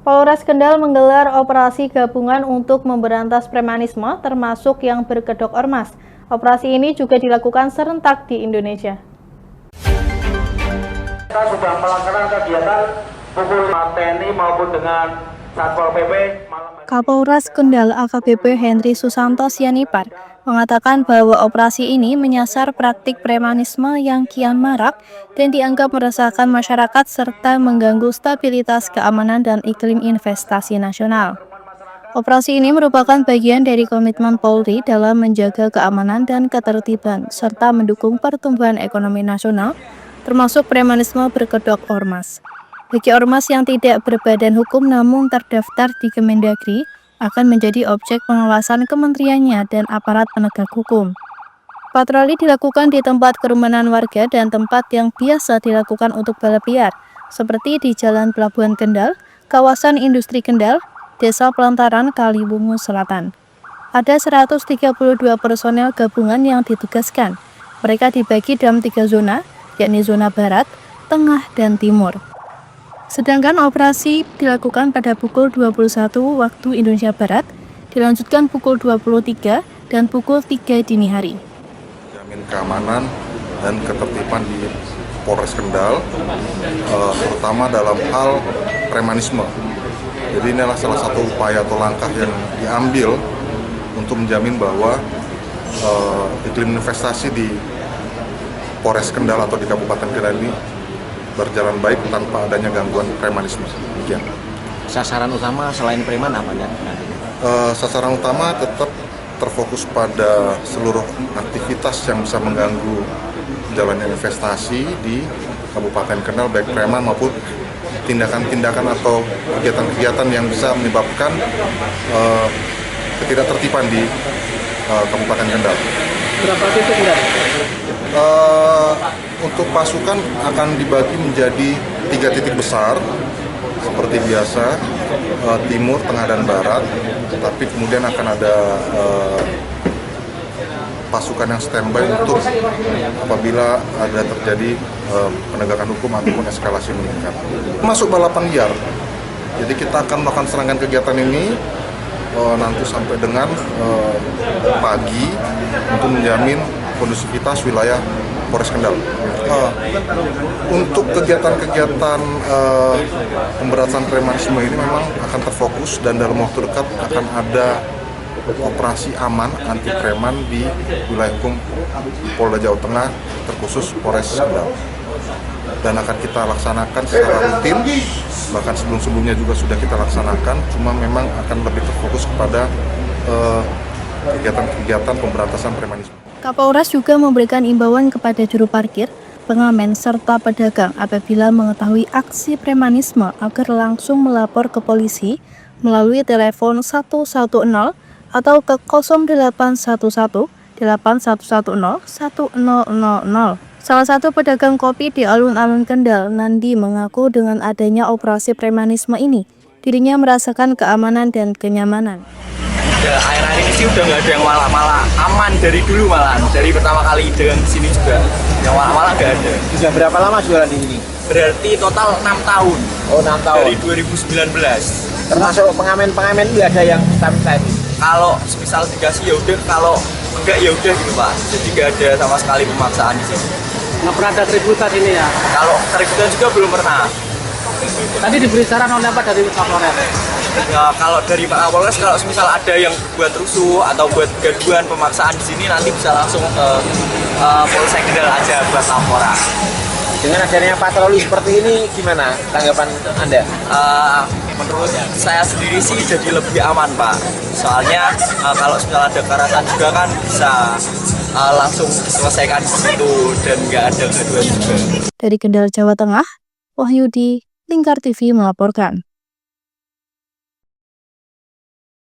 Polres Kendal menggelar operasi gabungan untuk memberantas premanisme, termasuk yang berkedok ormas. Operasi ini juga dilakukan serentak di Indonesia. Kita sudah melaksanakan kegiatan pukul 5 TNI maupun dengan Satpol PP. Kapolres Kendal AKBP Henry Susanto Sianipar mengatakan bahwa operasi ini menyasar praktik premanisme yang kian marak dan dianggap meresahkan masyarakat serta mengganggu stabilitas keamanan dan iklim investasi nasional. Operasi ini merupakan bagian dari komitmen Polri dalam menjaga keamanan dan ketertiban serta mendukung pertumbuhan ekonomi nasional, termasuk premanisme berkedok ormas. Bagi ormas yang tidak berbadan hukum namun terdaftar di Kemendagri, akan menjadi objek pengawasan kementeriannya dan aparat penegak hukum. Patroli dilakukan di tempat kerumunan warga dan tempat yang biasa dilakukan untuk balap liar, seperti di Jalan Pelabuhan Kendal, kawasan industri Kendal, Desa Pelantaran Kaliwungu Selatan. Ada 132 personel gabungan yang ditugaskan. Mereka dibagi dalam 3 zona, yakni zona Barat, Tengah, dan Timur. Sedangkan operasi dilakukan pada pukul 21 waktu Indonesia Barat, dilanjutkan pukul 23 dan pukul 3 dini hari. Jamin keamanan dan ketertiban di Polres Kendal, terutama dalam hal premanisme. Jadi inilah salah satu upaya atau langkah yang diambil untuk menjamin bahwa iklim investasi di Polres Kendal atau di Kabupaten Kendal ini berjalan baik tanpa adanya gangguan premanisme. Demikian. Sasaran utama selain preman apa ya? Sasaran utama tetap terfokus pada seluruh aktivitas yang bisa mengganggu jalannya investasi di Kabupaten Kendal, baik preman maupun tindakan-tindakan atau kegiatan-kegiatan yang bisa menyebabkan ketidaktertiban di Kabupaten Kendal. Berapa titik enggak? Untuk pasukan akan dibagi menjadi 3 titik besar seperti biasa, timur, tengah, dan barat. Tapi kemudian akan ada pasukan yang standby untuk apabila ada terjadi penegakan hukum ataupun eskalasi meningkat. Masuk balapan liar. Jadi kita akan melakukan serangan kegiatan ini nanti sampai dengan pagi untuk menjamin kondusivitas wilayah Polres Kendal. Untuk kegiatan-kegiatan pemberantasan premanisme ini memang akan terfokus dan dalam waktu dekat akan ada operasi aman anti preman di wilayah hukum Polda Jawa Tengah, terkhusus Polres Kendal. Dan akan kita laksanakan secara rutin, bahkan sebelum-sebelumnya juga sudah kita laksanakan, cuma memang akan lebih terfokus kepada kegiatan-kegiatan pemberantasan premanisme. Kapolres juga memberikan imbauan kepada juru parkir, pengamen, serta pedagang apabila mengetahui aksi premanisme agar langsung melapor ke polisi melalui telepon 110 atau ke 0811 8110 1000. Salah satu pedagang kopi di alun-alun Kendal, Nandi, mengaku dengan adanya operasi premanisme ini, dirinya merasakan keamanan dan kenyamanan. Akhir-akhir ini sih udah nggak ada yang malah aman dari dulu, malah dari pertama kali dagang di sini juga yang malah nggak ada. Sudah berapa lama jualan di sini? Berarti total 6 tahun. Oh, 6 tahun. Dari 2019. Termasuk pengamen-pengamen itu ada yang hitam-hitam. Kalau misal dikasih ya udah, kalau enggak ya udah gitu Pak. Jadi nggak ada sama sekali pemaksaan di sini. Nggak pernah ada keributan ini ya? Kalau keributan juga belum pernah. Tadi diberi saran oleh apa dari Kapolres? Ya, kalau dari Pak Kapolres, kalau misal ada yang buat rusuh atau buat gaduhan pemaksaan di sini, nanti bisa langsung ke Polsek Kendal aja buat laporan. Dengan adanya patroli seperti ini, gimana tanggapan Anda? Menurut saya sendiri sih jadi lebih aman Pak. Soalnya kalau misal ada kekerasan juga kan bisa langsung diselesaikan di situ dan nggak ada gaduhan juga. Dari Kendal, Jawa Tengah, Wahyudi, Lingkar TV melaporkan.